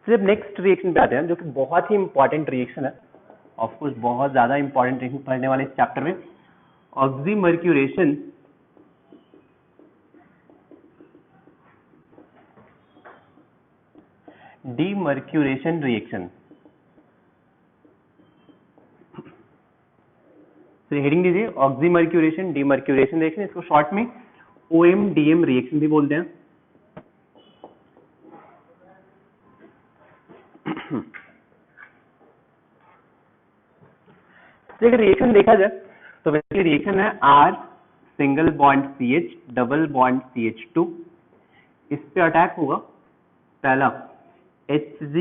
सिर्फ next reaction पे आते हैं जो कि बहुत ही इंपॉर्टेंट रिएक्शन है, ऑफ कोर्स बहुत ज्यादा इंपॉर्टेंट रिएक्शन पढ़ने वाले इस चैप्टर में, ऑक्सीमर्क्यूरेशन डीमर्क्यूरेशन रिएक्शन। हेडिंग दीजिए ऑक्सीमर्क्यूरेशन डीमर्क्यूरेशन रिएक्शन, इसको शॉर्ट में OM-DM रिएक्शन भी बोलते हैं। अगर रिएक्शन देखा जाए तो वैसे रिएक्शन है R single bond CH double bond CH2, इस पे अटैक होगा पहला HG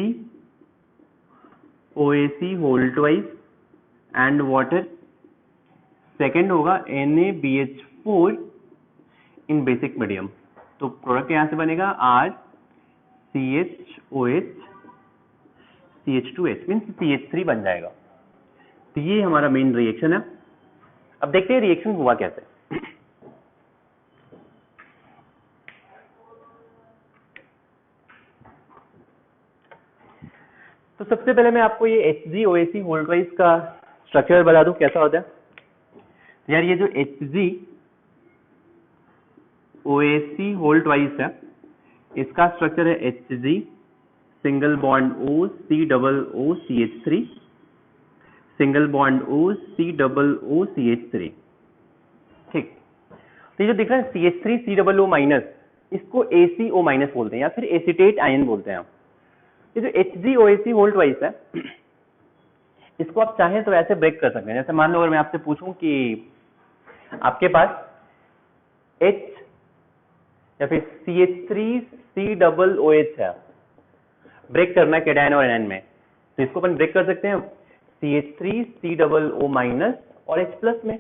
OAC whole twice and water, second होगा NaBH4 इन बेसिक मीडियम। तो प्रोडक्ट यहां से बनेगा R CHOH CH2H means CH3 बन जाएगा। तो ये हमारा मेन रिएक्शन है। अब देखते हैं रिएक्शन हुआ कैसे। तो सबसे पहले मैं आपको ये HgOAc होल ट्वाइस का स्ट्रक्चर बता दूं कैसा होता है। यार ये जो HgOAc होल ट्वाइस है, इसका स्ट्रक्चर है Hg single bond O C double O CH3 single bond O C double O CH3। ठीक, तो ये जो दिख रहा है CH3 C double O minus, इसको ACO माइनस बोलते हैं या फिर एसीटेट आयन बोलते हैं। ये जो HgOAc होल ट्वाइस है, इसको आप चाहें तो ऐसे ब्रेक कर सकते हैं। जैसे मान लो अगर मैं आपसे पूछूं कि आपके पास H या फिर CH3 C डबल OH है, ब्रेक करना है कैटायन और एनायन में, तो इसको अपन ब्रेक कर सकते हैं CH3 C double O minus और H प्लस में,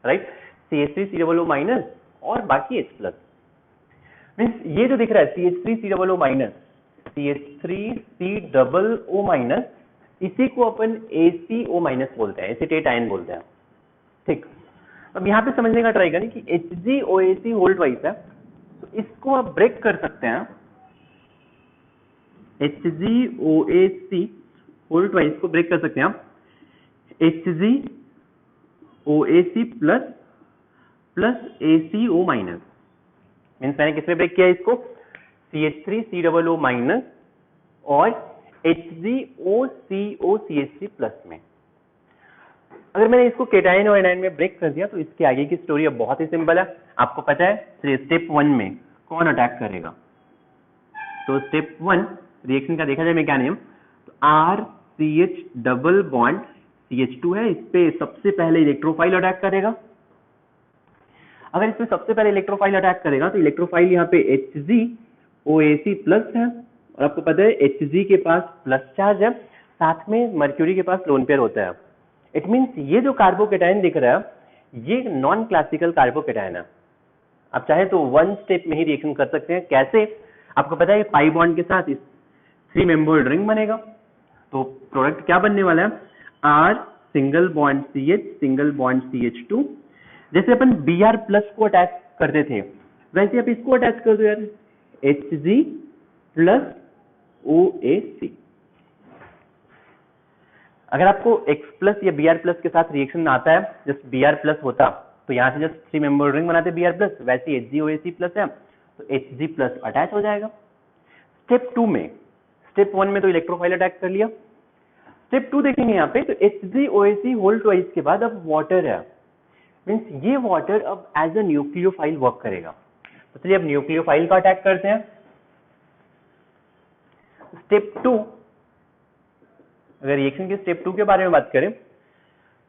right. CH3 C double O minus और बाकी H प्लस, मीन्स ये जो दिख रहा है CH3 C double O minus CH3 C double O minus, इसी को अपन ACO माइनस बोलते हैं, एसीटेट आयन बोलते हैं। ठीक, अब यहाँ पे समझने का ट्राई करें कि HgOAc होल ट्वाइस है, तो इसको आप ब्रेक कर सकते हैं। HgOAc होल ट्वाइस को ब्रेक कर सकते हैं आप HgOAc plus plus ACO minus, means मैंने किसमें ब्रेक किया इसको, CH3 C double O minus और HgOCO CH3 प्लस में। अगर मैंने इसको केटायन और एनायन में ब्रेक कर दिया तो इसके आगे की स्टोरी अब बहुत ही सिंपल है, आपको पता है। स्टेप 1 में कौन अटैक करेगा, तो स्टेप 1 रिएक्शन का देखा जाए मैकेनिज्म, तो RCH डबल बॉन्ड CH2 है, इस पे सबसे पहले इलेक्ट्रोफाइल अटैक करेगा। अगर इसमें सबसे पहले इलेक्ट्रोफाइल अटैक करेगा तो इलेक्ट्रोफाइल यहाँ पे HgOAc प्लस है, और आपको पता है Hg के पास प्लस चार्ज है, साथ में मर्क्यूरी के पास लोन पेयर होता है। इट मीन्स ये जो कार्बोकेटायन दिख रहा है ये नॉन क्लासिकल कार्बोकेटायन है। आप चाहे तो 1 स्टेप में ही रिएक्शन कर सकते हैं। कैसे, आपको पता है पाई बॉन्ड के साथ 3 मेंबर्ड रिंग बनेगा, तो प्रोडक्ट क्या बनने वाला है, R single bond CH single bond CH2। जैसे अपन Br प्लस को अटैच करते थे वैसे आप इसको अटैच कर दो यार, Hg प्लस OAc। अगर आपको X प्लस या Br प्लस के साथ रिएक्शन आता है, जस्ट Br प्लस होता तो यहाँ से जस्ट 3 मेंबर रिंग बनाते Br प्लस, वैसे HgOAc प्लस है तो Hg प्लस अटैच हो जाएगा। स्टेप 2 में, स्टेप 1 में तो इलेक्ट्रोफाइल अटैक कर लिया, स्टेप 2 देखेंगे यहाँ पे, तो HgOAc होल ट्वाइस के बाद अब वाटर है, मीन्स ये वाटर अब एज अ न्यूक्लियोफाइल वर्क करेगा। तो चलिए अब न्यूक्लियोफाइल का अटैक करते हैं। स्टेप 2, अगर रिएक्शन के स्टेप 2 के बारे में बात करें,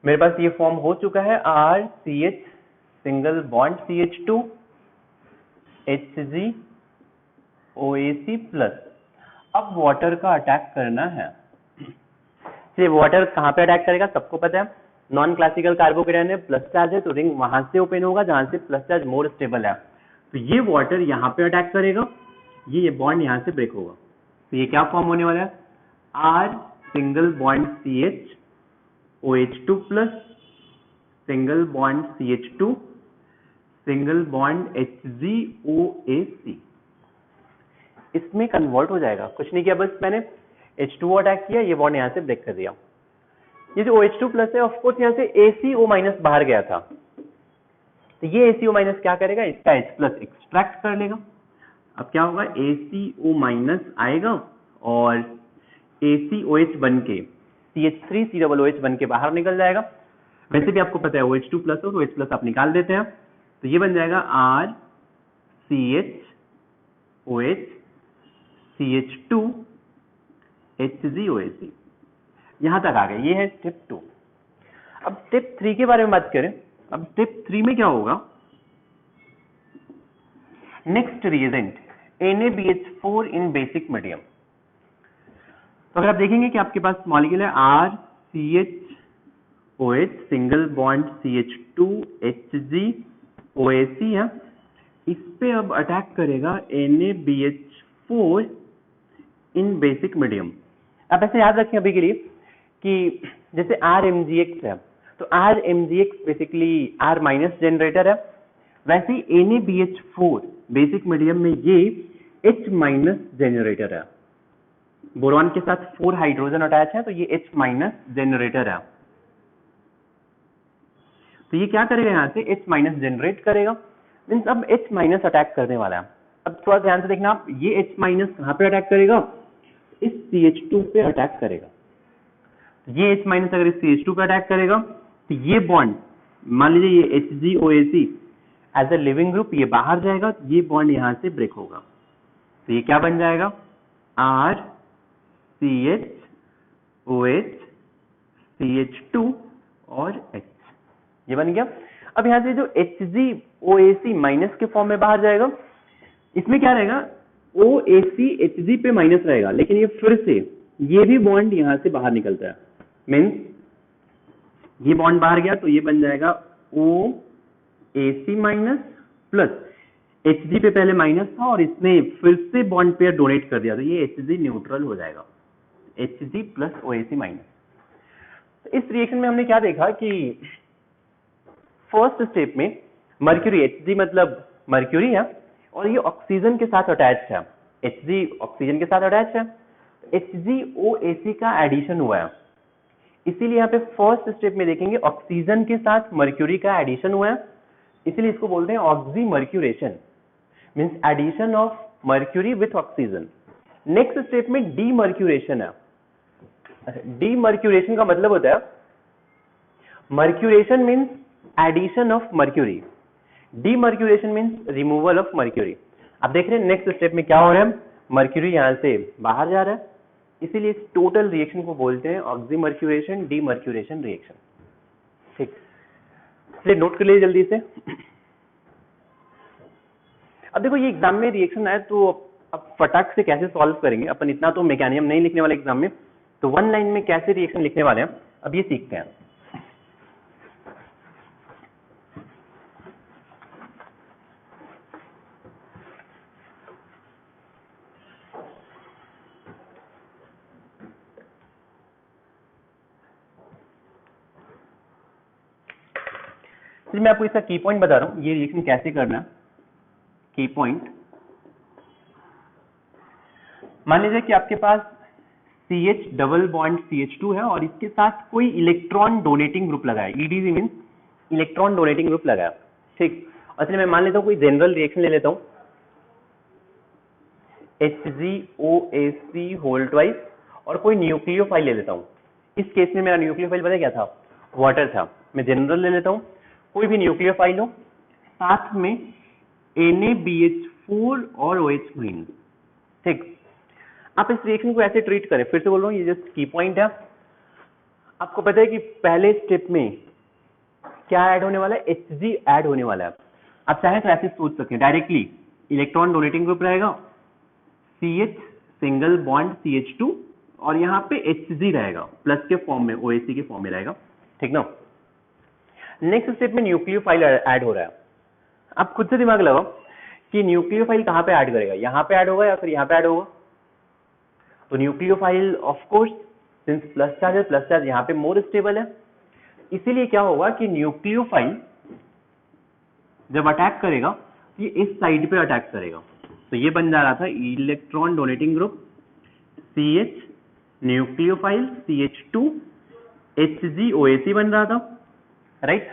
मेरे पास ये फॉर्म हो चुका है RCH single bond CH2 HgOAc plus. अब वाटर का अटैक करना है। चलिए वाटर कहाँ पे अटैक करेगा, सबको पता है नॉन क्लासिकल कार्बोकेटायन है, प्लस चार्ज है, तो रिंग वहां से ओपन होगा जहां से प्लस चार्ज मोर स्टेबल है। तो ये वाटर यहाँ पे अटैक करेगा, ये बॉन्ड यहाँ से ब्रेक होगा, तो ये क्या फॉर्म होने वाला है, R single bond CH OH2 plus single bond CH2 single bond HgOAc। इसमें कन्वर्ट हो जाएगा, कुछ नहीं किया, बस मैंने H2O अटैक किया, ये बॉन्ड यहाँ से ब्रेक कर दिया। ये जो OH2 प्लस है ऑफकोर्स यहाँ से ACO माइनस बाहर गया था, तो ये ACO माइनस क्या करेगा, इसका H प्लस एक्सट्रैक्ट कर लेगा। अब क्या होगा, ACO माइनस आएगा और ACOH बन के CH3COOH बन के बाहर निकल जाएगा। वैसे भी आपको पता है OH2 प्लस हो तो H प्लस आप निकाल देते हैं, तो ये बन जाएगा RCHOH CH2 HgOAc। यहां तक आ गए, ये है स्टेप 2। अब स्टेप 3 के बारे में बात करें। अब स्टेप 3 में क्या होगा, next reagent NaBH4 in basic medium. तो अगर आप देखेंगे कि आपके पास मॉलिक्यूल है RCHOH single bond CH2 HgOAc है, इस पे अब अटैक करेगा NaBH4 इन बेसिक मीडियम। आप ऐसे याद रखें अभी के लिए कि जैसे RMgX है, तो RMgX basically R minus generator है, वैसे ही NaBH4 बेसिक मीडियम में ये H माइनस जनरेटर है। बोरॉन के साथ 4 हाइड्रोजन अटैच है, तो ये H माइनस जनरेटर है। तो ये क्या करेगा, यहाँ से H माइनस जनरेट करेगा, मीन्स अब H माइनस अटैक करने वाला है। अब थोड़ा ध्यान से देखना आप, ये H माइनस कहाँ पे अटैक करेगा, इस CH2 पे अटैक करेगा। ये H माइनस अगर इस CH2 पे अटैक करेगा तो ये बॉन्ड, मान लीजिए ये HgOAc as a leaving group ये बाहर जाएगा, ये बॉन्ड यहाँ से ब्रेक होगा, तो ये क्या बन जाएगा, RCHOH CH2 और H, ये बन गया। अब यहाँ से जो HgOAc माइनस के फॉर्म में बाहर जाएगा, इसमें क्या रहेगा, OAC Hg पे माइनस रहेगा, लेकिन ये फिर से ये भी बॉन्ड यहाँ से बाहर निकलता है, मीन्स ये बॉन्ड बाहर गया तो ये बन जाएगा OAC माइनस प्लस Hg पे पहले माइनस था और इसने फिर से बॉन्ड पेयर डोनेट कर दिया, तो ये Hg न्यूट्रल हो जाएगा, Hg प्लस OAC माइनस। तो इस रिएक्शन में हमने क्या देखा कि फर्स्ट स्टेप में मर्क्यूरी, Hg मतलब मर्क्यूरी है और ये ऑक्सीजन के साथ अटैच है, Hg ऑक्सीजन के साथ अटैच है, HgOAc का एडिशन हुआ है, इसीलिए यहाँ पे फर्स्ट स्टेप में देखेंगे ऑक्सीजन के साथ मर्क्यूरी का एडिशन हुआ है, इसीलिए इसको बोलते हैं oxymercuration, means addition of mercury with oxygen. Next step में डीमर्क्यूरेशन है। डीमर्क्यूरेशन का मतलब होता है, mercuration means addition of mercury, demercuration means removal of mercury. आप देख रहे हैं नेक्स्ट स्टेप में क्या हो रहा है, मर्क्यूरी यहां से बाहर जा रहा है, इसीलिए इस टोटल रिएक्शन को बोलते हैं ऑक्सीमर्क्यूरेशन डीमर्क्यूरेशन रिएक्शन। ठीक, चलिए नोट कर लीजिए जल्दी से। अब देखो ये एग्जाम में रिएक्शन आए तो अब फटाक से कैसे सॉल्व करेंगे, अपन इतना तो मैकेनिज्म नहीं लिखने वाले एग्जाम में, तो वन लाइन में कैसे रिएक्शन लिखने वाले हैं अब ये सीखते हैं। मैं आपको इसका की पॉइंट बता रहा हूं, ये रिएक्शन कैसे करना है। की पॉइंट, मान लीजिए कि आपके पास CH डबल बॉन्ड CH2 है और इसके साथ कोई इलेक्ट्रॉन डोनेटिंग ग्रुप लगा है, EDG means electron donating group लगा है। ठीक, असली मैं मान लेता हूं कोई जनरल रिएक्शन ले लेता हूं, HgOAc होल ट्वाइस, और कोई न्यूक्लियोफाइल ले लेता हूं। इस केस में मेरा न्यूक्लियोफाइल पता क्या था, वाटर था। मैं जनरल ले लेता हूं, कोई भी न्यूक्लियोफाइल हो, साथ में NaBH4 और OH माइनस। ठीक, आप इस रिएक्शन को ऐसे ट्रीट करें, फिर से बोल रहा हूं ये जस्ट की पॉइंट है। आपको पता है कि पहले स्टेप में क्या ऐड होने वाला है, Hg ऐड होने वाला है। आप चाहे तो ऐसे सोच सकते हैं डायरेक्टली, इलेक्ट्रॉन डोनेटिंग ग्रुप रहेगा, CH सिंगल बॉन्ड CH2 और यहाँ पे Hg रहेगा प्लस के फॉर्म में, OAc के फॉर्म में रहेगा। ठीक ना। नेक्स्ट स्टेप में न्यूक्लियोफाइल ऐड हो रहा है। आप खुद से दिमाग लगाओ कि न्यूक्लियोफाइल कहां पे ऐड करेगा, यहां पे ऐड होगा या फिर यहां पे ऐड होगा। तो nucleophile of course since plus charge यहां पे मोर स्टेबल है, इसीलिए क्या होगा कि न्यूक्लियोफाइल जब अटैक करेगा ये इस साइड पे अटैक करेगा। तो ये बन जा रहा था electron donating group CH nucleophile CH2 HgOAC बन रहा था, राइट।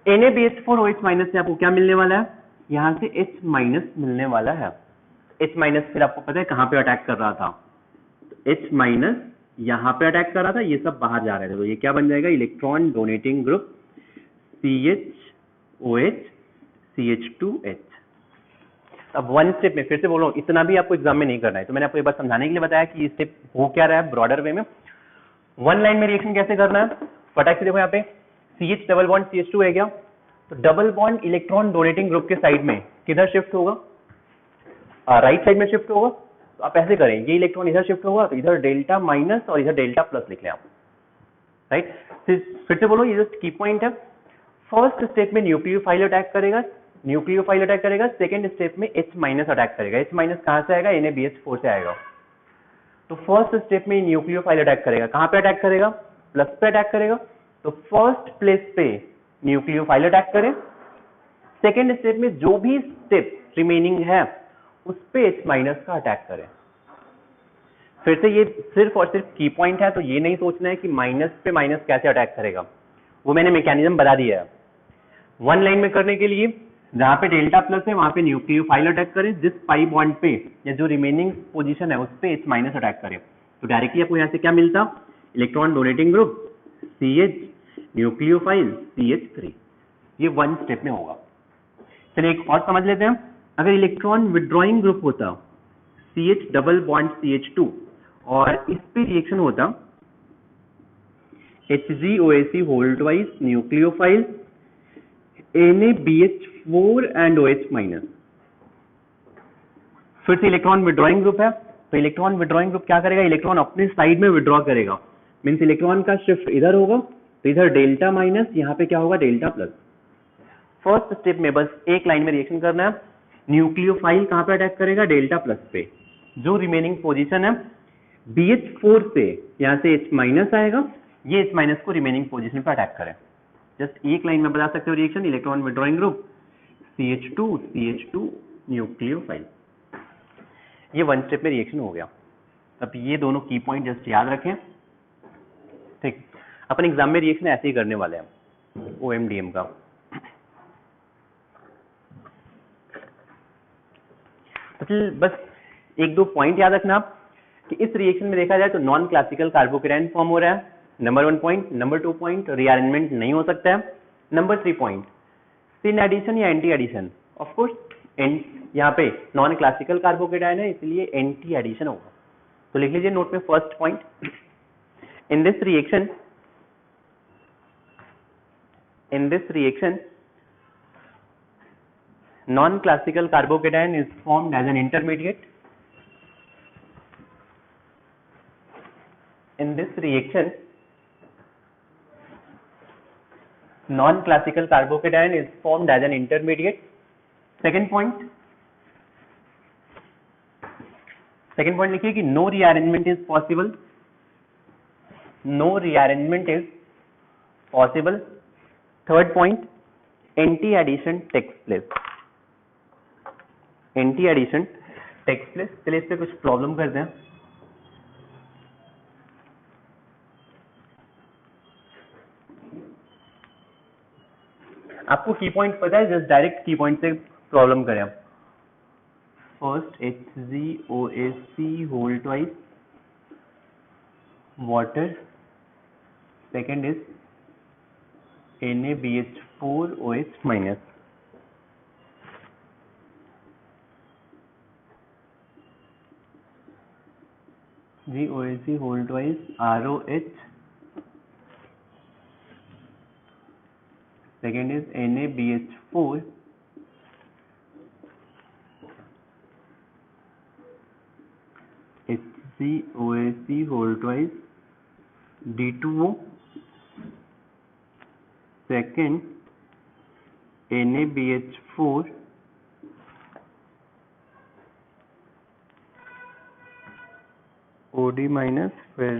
NaBH4OH माइनस से आपको क्या मिलने वाला है, यहां से H माइनस मिलने वाला है। H माइनस फिर आपको पता है कहां पे अटैक कर रहा था, H माइनस यहां पे अटैक कर रहा था, ये सब बाहर जा रहे थे, तो ये क्या बन जाएगा, electron donating group CHOH CH2H। अब वन स्टेप में फिर से बोल रहा हूं, इतना भी आपको एग्जाम में नहीं करना है, तो मैंने आपको एक बार समझाने के लिए बताया कि स्टेप हो क्या रहा है ब्रॉडर वे में। वन लाइन में रिएक्शन कैसे करना है, फटाक से देखो यहाँ पे CH डबल बॉन्ड CH2 है क्या, तो double bond electron donating group के साइड में किधर शिफ्ट होगा, राइट साइड में शिफ्ट होगा। तो आप ऐसे करें, ये इलेक्ट्रॉन इधर शिफ्ट होगा तो इधर डेल्टा माइनस और इधर डेल्टा प्लस लिख लें आप, राइट। फिर से बोलो, ये जस्ट की पॉइंट है। फर्स्ट स्टेप में न्यूक्लियोफाइल अटैक करेगा, सेकंड स्टेप में H माइनस अटैक करेगा। H माइनस कहां से आएगा, NaBH4 से आएगा। तो फर्स्ट स्टेप में न्यूक्लियोफाइल अटैक करेगा, कहां पे अटैक करेगा, प्लस पे अटैक करेगा, तो फर्स्ट प्लेस पे न्यूक्लियोफाइल अटैक करें। सेकेंड स्टेप में जो भी स्टेप रिमेनिंग है उस पे H माइनस का अटैक करें। फिर से ये सिर्फ और सिर्फ की पॉइंट है, तो ये नहीं सोचना है कि माइनस पे माइनस कैसे अटैक करेगा, वो मैंने मैकेनिज्म बता दिया है। वन लाइन में करने के लिए जहां पे डेल्टा प्लस है वहां पे न्यूक्लियोफाइल अटैक करें, जिस पाई बॉन्ड पे या जो रिमेनिंग पोजीशन है उस पे H माइनस अटैक करें, तो डायरेक्टली आपको यहाँ से क्या मिलता, electron donating group CH nucleophile CH3। ये वन स्टेप में होगा। चलिए एक और समझ लेते हैं, अगर इलेक्ट्रॉन विड्रॉइंग ग्रुप होता CH डबल बॉन्ड CH2 और इस पे रिएक्शन होता HgOAC whole twice nucleophile NaBH4 and OH minus. फिर से इलेक्ट्रॉन विड्रॉइंग ग्रुप है, तो इलेक्ट्रॉन विड्रॉइंग ग्रुप क्या करेगा, इलेक्ट्रॉन अपने साइड में विड्रॉ करेगा, मीन्स इलेक्ट्रॉन का शिफ्ट इधर होगा, तो इधर डेल्टा माइनस, यहाँ पे क्या होगा, डेल्टा प्लस। फर्स्ट स्टेप में बस एक लाइन में रिएक्शन करना है, न्यूक्लियोफाइल कहां पे अटैक करेगा, डेल्टा प्लस पे, जो रिमेनिंग पोजीशन है BH4 से यहां से H माइनस आएगा, ये H माइनस को रिमेनिंग पोजीशन पे अटैक करें। जस्ट एक लाइन में बता सकते हो reaction, electron withdrawing group CH2 nucleophile. ये वन स्टेप में रिएक्शन हो गया। अब ये दोनों की पॉइंट जस्ट याद रखें, ठीक। अपन एग्जाम में रिएक्शन ऐसे ही करने वाले हैं OMDM का। तो बस एक दो पॉइंट याद रखना आप कि इस रिएक्शन में देखा जाए तो नॉन क्लासिकल कार्बोकेटायन फॉर्म हो रहा है, number 1 point. Number 2 point, rearrangement नहीं हो सकता है। नंबर 3 पॉइंट, सिन एडिशन या एंटी एडिशन, ऑफ कोर्स यहाँ पे नॉन क्लासिकल कार्बोकेटायन है इसलिए एंटी एडिशन होगा। तो लिख लीजिए नोट में first point, in this reaction non-classical carbocation is formed as an intermediate. In this reaction, non-classical carbocation is formed as an intermediate. Second point लिखिए कि no rearrangement is possible. No rearrangement is possible. Third point, anti-addition takes place. Anti addition takes place. चलिए इस पे कुछ problem करते हैं। आपको की पॉइंट पता है, जस्ट डायरेक्ट की पॉइंट से प्रॉब्लम करें आप। First HgOAC whole twice water, second is NaBH4OH minus. GOAC whole twice ROH, second is NaBH4 HgOAC whole twice D2O, second NaBH4 OD minus, फिर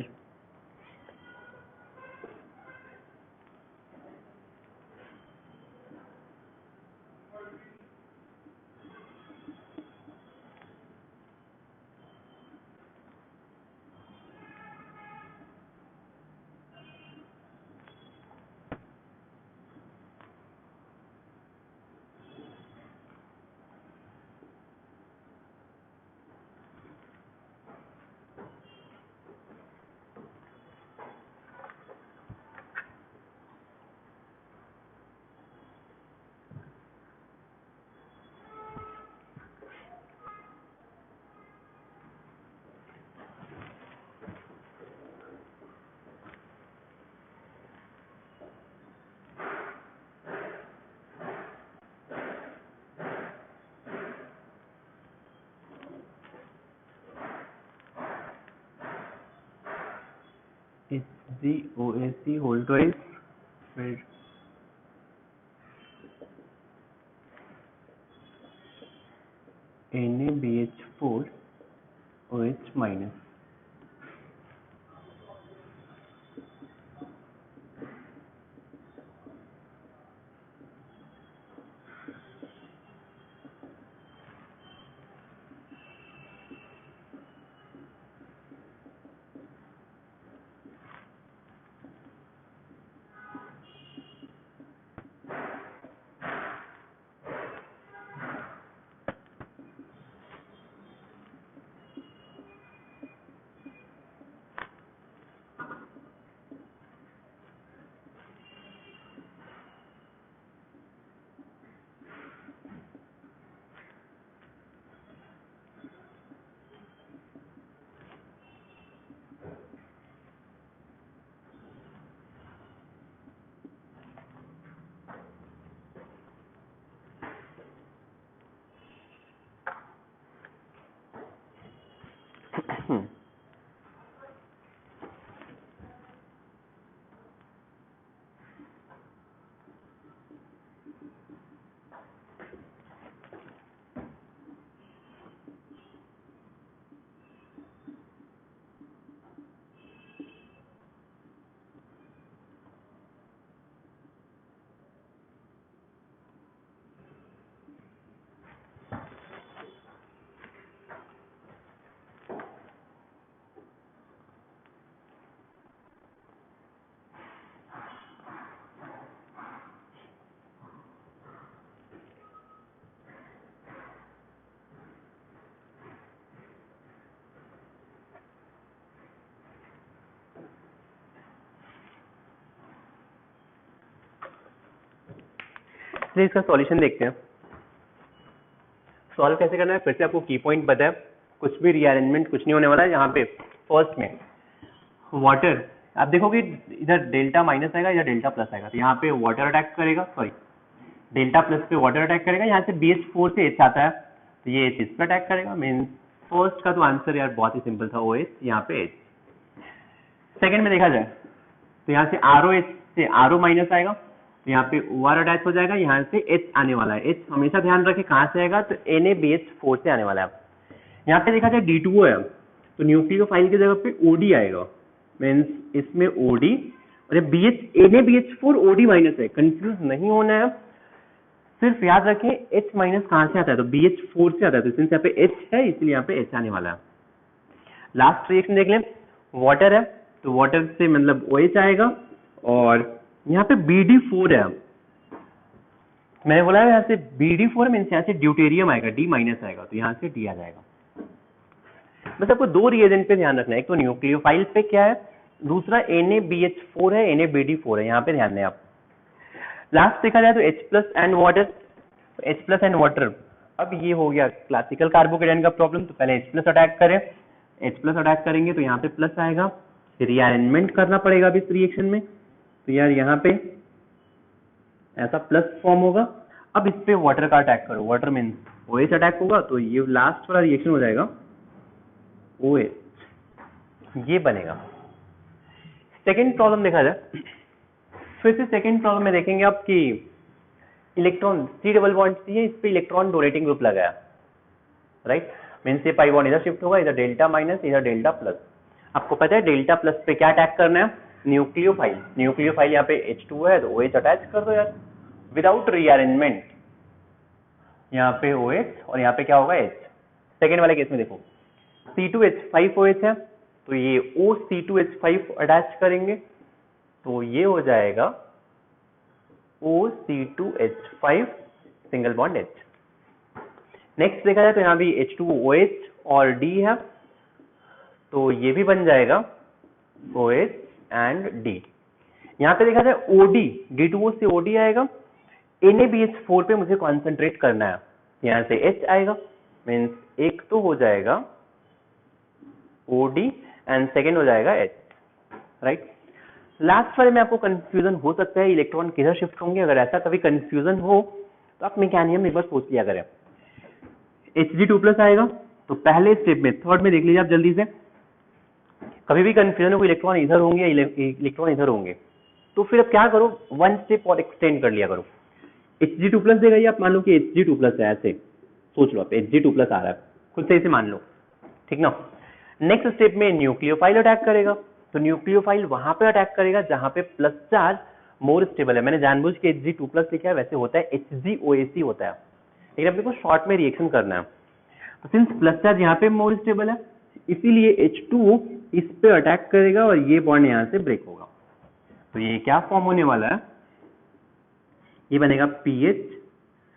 HgOAc होल ट्वाइस, फिर NaBH4OH minus. चलिए इसका solution देखते हैं। Solve कैसे करना है, फिर से आपको की पॉइंट बताया, कुछ भी रीअरेंजमेंट कुछ नहीं होने वाला है। यहाँ पे फर्स्ट में वाटर, आप देखोगे इधर डेल्टा माइनस आएगा, इधर डेल्टा प्लस आएगा, तो यहाँ पे वाटर अटैक करेगा, सॉरी डेल्टा प्लस पे वाटर अटैक करेगा। यहाँ से BH4 से H आता है, तो ये H इस पे अटैक करेगा। मीन्स फर्स्ट का तो आंसर यार बहुत ही सिंपल था, OH, यहाँ पे H। सेकेंड में देखा जाए तो यहाँ से ROH से RO माइनस आएगा, तो यहाँ पे OR अटैच हो जाएगा, यहाँ से H आने वाला है। H हमेशा ध्यान रखें कहाँ से आएगा, तो NaBH4 से आने वाला है। यहाँ पे देखा जाए D2O है, तो न्यूक्लियोफाइल की जगह पे OD आएगा। मीन्स इसमें OD और NaBH4 OD माइनस है, कंफ्यूज नहीं होना है। सिर्फ याद रखें H माइनस कहाँ से आता है, तो BH4 से आता है, तो सिंस यहाँ पे H है इसलिए यहाँ पे H आने वाला है। लास्ट रिएक्शन देख लें, वाटर है तो वाटर से मतलब OH आएगा, और यहाँ पे BD4 है, मैंने बोला है यहाँ से BD4 मीन्स यहाँ से ड्यूटेरियम आएगा, D माइनस आएगा, तो यहाँ से D आ जाएगा। बस आपको दो रिएजेंट पे ध्यान रखना है, एक तो न्यूक्लियोफाइल पे क्या है, दूसरा NaBH4 है, NaBD4 है, यहाँ पे ध्यान दें आप। लास्ट देखा जाए तो H plus and water, H plus and water. अब ये हो गया क्लासिकल कार्बोकेटाइन का प्रॉब्लम, तो पहले H प्लस अटैक करें, H प्लस अटैक करेंगे तो यहाँ पे प्लस आएगा, रीअरेंजमेंट करना पड़ेगा अभी इस रिएक्शन में, तो यार यहाँ पे ऐसा प्लस फॉर्म होगा। अब इस पे वाटर का अटैक करो, वाटर मीन्स OH अटैक होगा, तो ये लास्ट वाला रिएक्शन हो जाएगा OH, ये बनेगा। सेकेंड प्रॉब्लम देखा जाए, फिर से सेकेंड प्रॉब्लम में देखेंगे आप कि electron C double bond C है, इस पे इलेक्ट्रॉन डोनेटिंग ग्रुप लगाया, राइट। मीन्स ये पाई बॉन्ड इधर शिफ्ट होगा, इधर डेल्टा माइनस, इधर डेल्टा प्लस। आपको पता है डेल्टा प्लस पे क्या अटैक करना है, न्यूक्लियोफाइल। न्यूक्लियोफाइल यहाँ पे H2 है तो OH अटैच कर दो यार, विदाउट रीअरेंजमेंट। यहाँ पे OH और यहाँ पे क्या होगा H। सेकेंड वाले केस में देखो C2H5OH है, तो ये OC2H5 अटैच करेंगे, तो ये हो जाएगा OC2H5 single bond H। Next देखा जाए तो यहाँ भी H2OH और D है, तो ये भी बन जाएगा OH एंड D। यहाँ पे देखा जाए OD, D2O से OD आएगा, NaBH4 पे मुझे कॉन्सेंट्रेट करना है, यहाँ से H आएगा, मीन्स एक तो हो जाएगा OD एंड सेकेंड हो जाएगा H, राइट। लास्ट वाले में आपको कंफ्यूजन हो सकता है इलेक्ट्रॉन किधर शिफ्ट होंगे, अगर ऐसा कभी कंफ्यूजन हो तो आप मैकेनिज्म एक बार सोच लिया करें। Hg2+ आएगा, तो पहले स्टेप में थर्ड में देख लीजिए आप जल्दी से, कभी भी कंफ्यूजन हो, इलेक्ट्रॉन इधर होंगे या इलेक्ट्रॉन इधर होंगे, तो फिर अब क्या करो, वन स्टेप और एक्सटेंड कर लिया करो। Hg2+ देगा, ये आप मान लो कि Hg2+ है, ऐसे सोच लो आप Hg2+ आ रहा है, खुद से इसे मान लो, ठीक ना। नेक्स्ट स्टेप में न्यूक्लियोफाइल अटैक करेगा, तो न्यूक्लियोफाइल वहां पे अटैक करेगा जहां पे प्लस चार्ज मोर स्टेबल है। मैंने जानबूझ के Hg2+ लिखा है, वैसे होता है HgOAc होता है, लेकिन अपने को शॉर्ट में रिएक्शन करना है। तो सिंस प्लस चार्ज यहाँ पे मोर स्टेबल है, इसीलिए H2O इस पे अटैक करेगा और ये बॉन्ड यहाँ से ब्रेक होगा। तो ये क्या फॉर्म होने वाला है, ये बनेगा PH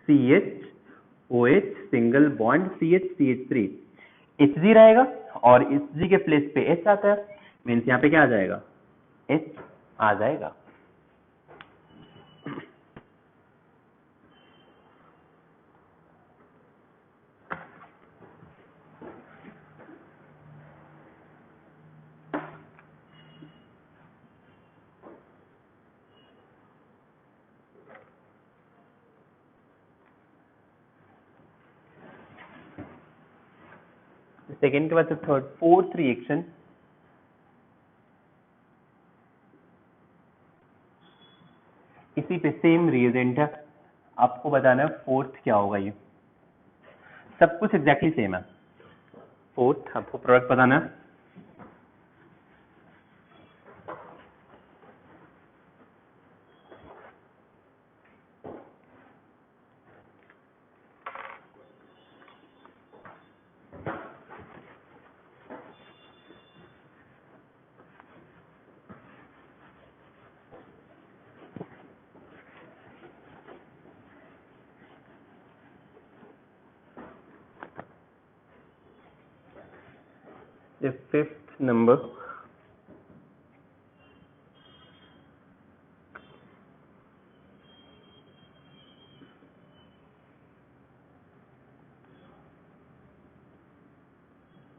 CH OH single bond CH CH3, Hg रहेगा और Hg के प्लेस पे H आता है, मीन्स यहाँ पे क्या आ जाएगा, H आ जाएगा। सेकेंड के बाद थर्ड फोर्थ रिएक्शन, इसी पे सेम रिएजेंट है, आपको बताना है फोर्थ क्या होगा। ये सब कुछ एग्जैक्टली सेम है, फोर्थ आपको प्रोडक्ट बताना है। The fifth number,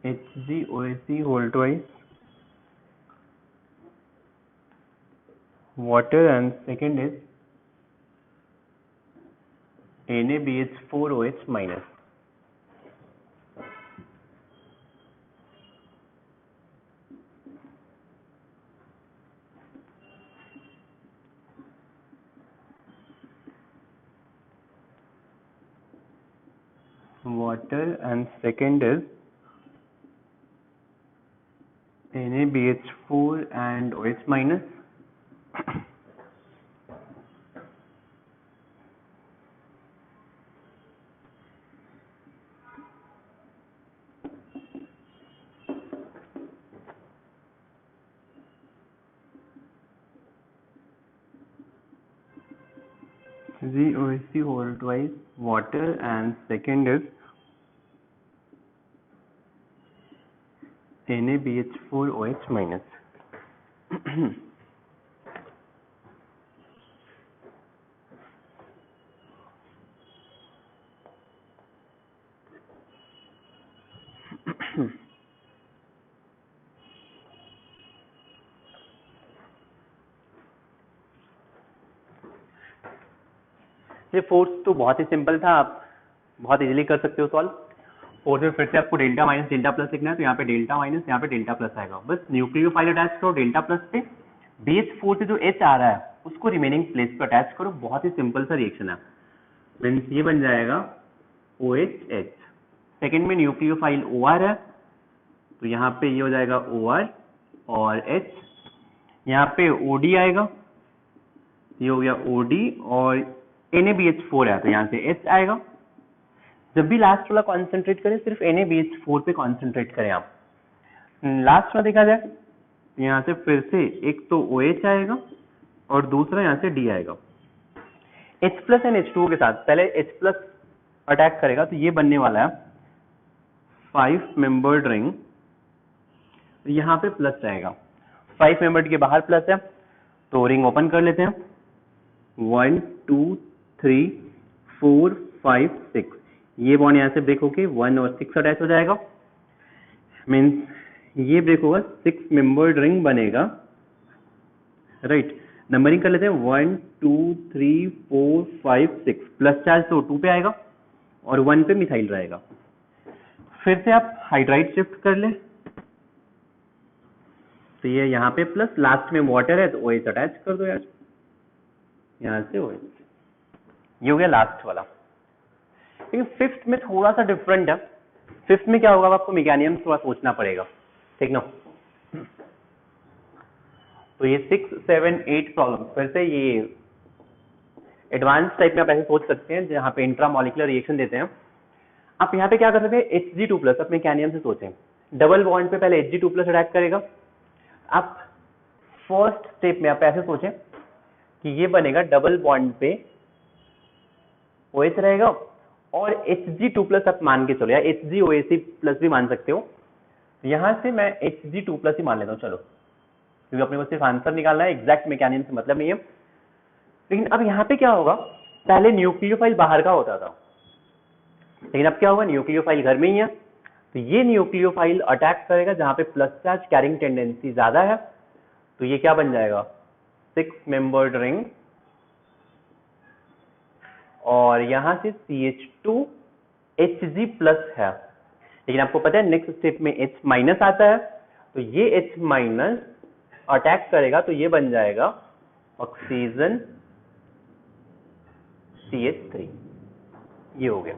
HgOAc whole twice water, and second is NaBH4OH minus. Water, and second is NaBH4 and OH minus. HgOAc whole twice water, and second is NaBH4OH minus. ये fourth तो बहुत ही simple था, आप बहुत easily कर सकते हो solve. Fourth में फिर से आपको डेल्टा माइनस डेल्टा प्लस लिखना है, तो यहाँ पे डेल्टा माइनस, यहाँ पे डेल्टा प्लस आएगा। बस न्यूक्लियोफाइल अटैच करो डेल्टा प्लस पे, BH4 से जो H आ रहा है उसको रिमेनिंग प्लेस पे अटैच करो। बहुत ही सिंपल सा रिएक्शन है, मीन्स ये बन जाएगा OHH। सेकेंड में न्यूक्लियोफाइल OR है, तो यहाँ पे ये हो जाएगा OR और H, यहाँ पे OD आएगा, ये हो गया OD, और NaBH4 है तो यहाँ से H आएगा। जब भी लास्ट वाला कॉन्सेंट्रेट करें सिर्फ NaBH4 पे कॉन्सेंट्रेट करें आप। लास्ट वाला देखा जाए, यहाँ से फिर से एक तो OH आएगा और दूसरा यहाँ से D आएगा। H प्लस एंड H2O के साथ पहले H प्लस अटैक करेगा, तो ये बनने वाला है 5 मेंबर्ड रिंग, यहाँ पे प्लस रहेगा। 5 मेंबर्ड के बाहर प्लस है, तो रिंग ओपन कर लेते हैं। 1 2 3 4 5 6, ये बॉन्ड यहाँ से ब्रेक होके 1 और 6 अटैच हो जाएगा, मीन्स ये ब्रेक होगा, 6 मेंबर्ड रिंग बनेगा, राइट। नंबरिंग कर लेते हैं, 1 2 3 4 5 6, प्लस चार्ज तो 2 पे आएगा और 1 पे मिथाइल रहेगा। फिर से आप हाइड्राइड शिफ्ट कर ले, तो ये यहाँ पे प्लस, लास्ट में वाटर है तो OH अटैच कर दो यार, यहाँ से OH। ये हो गया लास्ट वाला। लेकिन फिफ्थ में थोड़ा सा डिफरेंट है। फिफ्थ में क्या होगा, आपको मैकेनिज्म थोड़ा सोचना पड़ेगा, ठीक ना। तो ये 6, 7, 8 प्रॉब्लम फिर से ये एडवांस टाइप में आप ऐसे सोच सकते हैं, जहाँ पे इंट्रामॉलिक्यूलर रिएक्शन देते हैं। आप यहाँ पे क्या कर सकते हैं, Hg2+, आप मैकेनिज्म से सोचें, डबल बॉन्ड पे पहले Hg2+ अटैक करेगा। आप फर्स्ट स्टेप में आप ऐसे सोचें कि ये बनेगा डबल बॉन्ड पे OH रहेगा और Hg2+ आप मान के चलो, या HgOAc+ भी मान सकते हो। यहां से मैं Hg2+ ही मान लेता हूं, चलो, क्योंकि अपने को सिर्फ आंसर निकालना है, एग्जैक्ट मैकेनिज्म से मतलब नहीं है। लेकिन अब यहाँ पे क्या होगा, पहले न्यूक्लियोफाइल बाहर का होता था, लेकिन अब क्या होगा, न्यूक्लियोफाइल घर में ही है। तो ये न्यूक्लियोफाइल अटैक करेगा जहां पे प्लस चार्ज कैरिंग टेंडेंसी ज्यादा है। तो ये क्या बन जाएगा, 6 मेंबर्ड रिंग, और यहां से CH2Hg+ है। लेकिन आपको पता है नेक्स्ट स्टेप में H- आता है, तो ये H- अटैक करेगा, तो ये बन जाएगा ऑक्सीजन CH3। ये हो गया।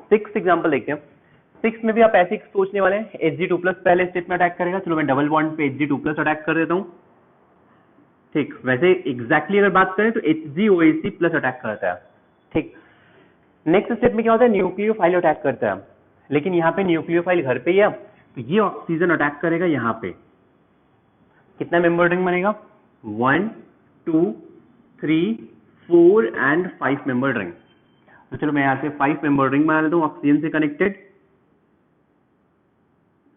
सिक्स एग्जाम्पल देखते हैं। सिक्स में भी आप ऐसे सोचने वाले हैं, Hg2+ पहले स्टेप में अटैक करेगा। चलो मैं डबल बॉन्ड पे Hg2+ अटैक कर देता हूं, ठीक। वैसे एग्जैक्टली अगर बात करें तो HgOAc+ अटैक करता है, ठीक। नेक्स्ट स्टेप में क्या होता है, न्यूक्लियोफाइल अटैक करता है, लेकिन यहाँ पे न्यूक्लियोफाइल घर पे ही है, तो ये ऑक्सीजन अटैक करेगा यहाँ पे। कितना मेंबर रिंग बनेगा, 1, 2, 3, 4 एंड 5 मेंबर रिंग। तो चलो मैं यहाँ से 5 मेंबर रिंग बना लेता हूँ ऑक्सीजन से कनेक्टेड।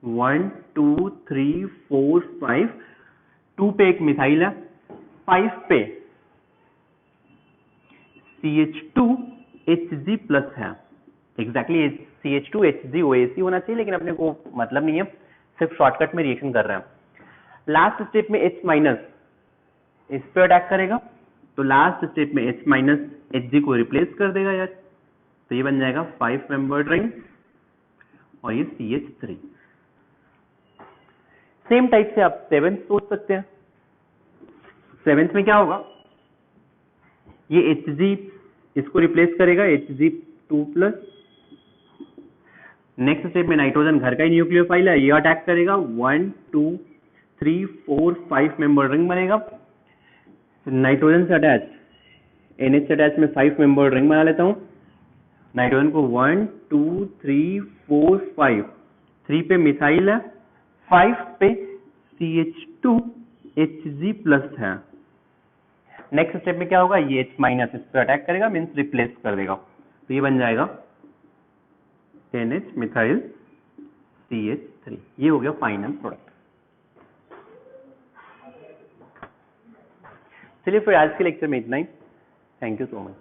1, 2, 3, 4, 5। 2 पे एक मिथाइल है, 5 पे CH2Hg+ है। एग्जैक्टली CH2HgOAc होना चाहिए, लेकिन अपने को मतलब नहीं है, सिर्फ शॉर्टकट में रिएक्शन कर रहे हैं। लास्ट स्टेप में H- इस पे अटैक करेगा, तो लास्ट स्टेप में H- Hg को रिप्लेस कर देगा यार, तो ये बन जाएगा 5 मेंबर्ड रिंग और ये CH3। सेम टाइप से आप 7th सोच सकते हैं। 7th में क्या होगा, ये Hg इसको रिप्लेस करेगा, Hg2+। नेक्स्ट स्टेप में नाइट्रोजन घर का ही न्यूक्लियोफाइल है, ये अटैक करेगा, 1, 2, 3, 4, 5 मेंबर रिंग बनेगा। नाइट्रोजन से अटैच NH से अटैच में 5 मेंबर रिंग बना लेता हूं। नाइट्रोजन को 1, 2, 3, 4, 5, 3 पे मिथाइल है, 5 पे CH2Hg+ है। नेक्स्ट स्टेप में क्या होगा, ये H- इस पर अटैक करेगा, मीन्स रिप्लेस कर देगा, तो ये बन जाएगा NH मिथाइल CH3। ये हो गया फाइनल प्रोडक्ट। चलिए फिर आज के लेक्चर में इतना ही। Thank you so much.